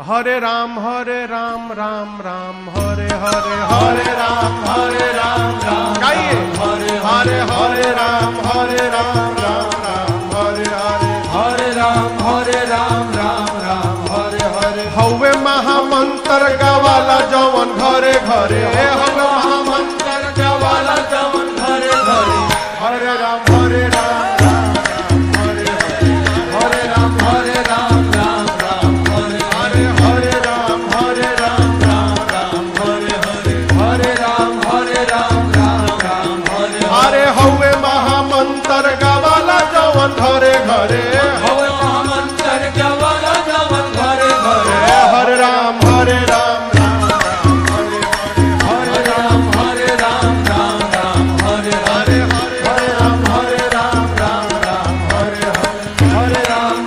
हरे राम राम राम हरे हरे हरे राम राम गाइए हरे हरे राम राम राम हरे हरे हरे राम राम हरे हरे हवे महामंत्र गवाला जवन घरे घरे हवे महामंत्र गवाला जवन घरे घरे हरे राम घरे घरे हवे महामंत्र गवाला जवन घरे घरे हरे राम हरे राम राम हरे हरे हरे राम हरे राम हरे हरे राम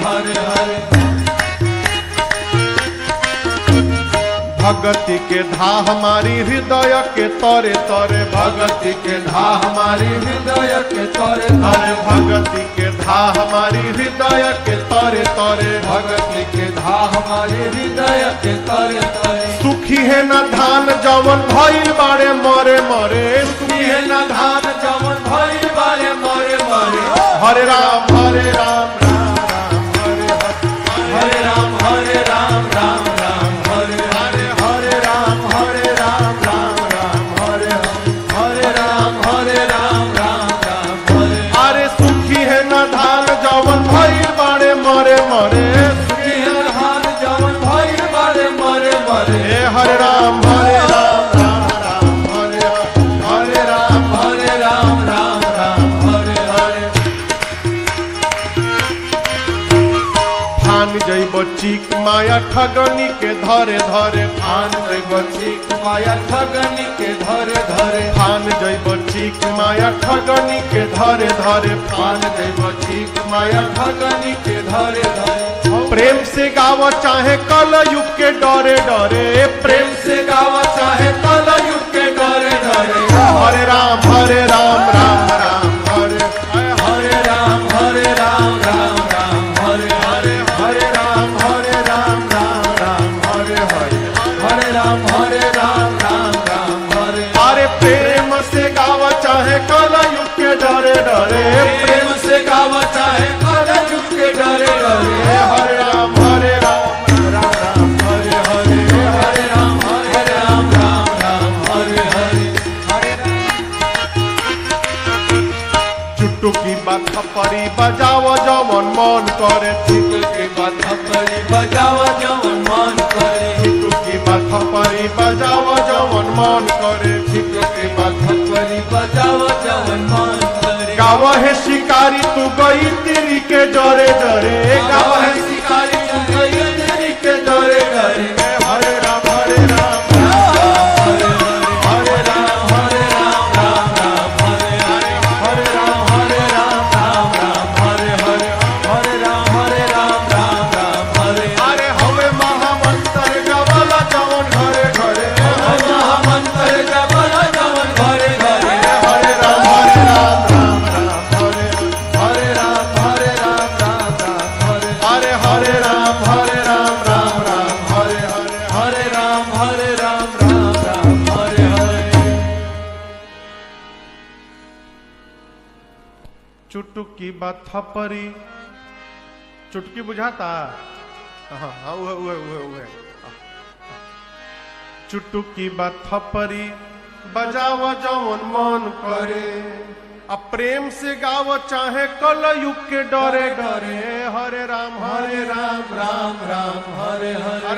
हरे हरे भगति के धा हमारी हृदय के तरे तरे भगति के धा हमारी हृदय के तरे तरे भगति के धा हमारी हृदय के तरे तरे भगति के धा हमारी हृदय के तरे तरे सुखी है न धान जवन भइल बाड़े मरे मरे सुखी है न धान जवन भइल बाड़े मरे मरे हरे राम हरे राम हरे राम हरे हरे राम हरे हरे अरे सुखी है न धान जवन भइल बाड़े मरे मरे सुखी है धान जवन भइल बाड़े मरे मरे हरे राम हरे राम हरे हरे फान जैब चीक माया ठगनी के धरे धरे फान जैब चीक माया ठगनी के धरे धरे फान जैब चीक माया ठगनी के धरे धरे फान जैब चीक माया ठगनी के धरे धरे प्रेम से गाव चाहे कल युग के डरे डरे प्रेम से गावा चाहे कल युग के डरे डरे हरे राम हरे हरे राम हरे राम हरे अरे प्रेम से गाव चाहे कल युग के डरे डरे प्रेम से गावा चाहे कल युग के डरे डरे हरे राम हरे राम हरे चुटुकी बात परी बजाव जवन मन करे के बात परी बजावा जवन मन करे चुटुकी बात परी बजाव जवन मन करे के बात परी बजावा जवन मन करे गाव है शिकारी तू गई तेरी के डरे डरे गाव गावा है है शिकारी चुनरी के डरे डरे हरे राम हरे राम हरे राम हरे अरे हवे महामंत्र गवाला जवन घरे घरे महामंत्र गवाला जवन घरे घरे हरे राम हरे राम हरे अरे हरे राम हरे राम हरे हरे चुटुकी बात थपरी चुटकी बुझाता हाँ उहे चुटुकी बात थपरी बजाव जवन मन करे अब प्रेम से गाव चाहे कल युग के डरे डरे हरे राम राम हरे हरे हरे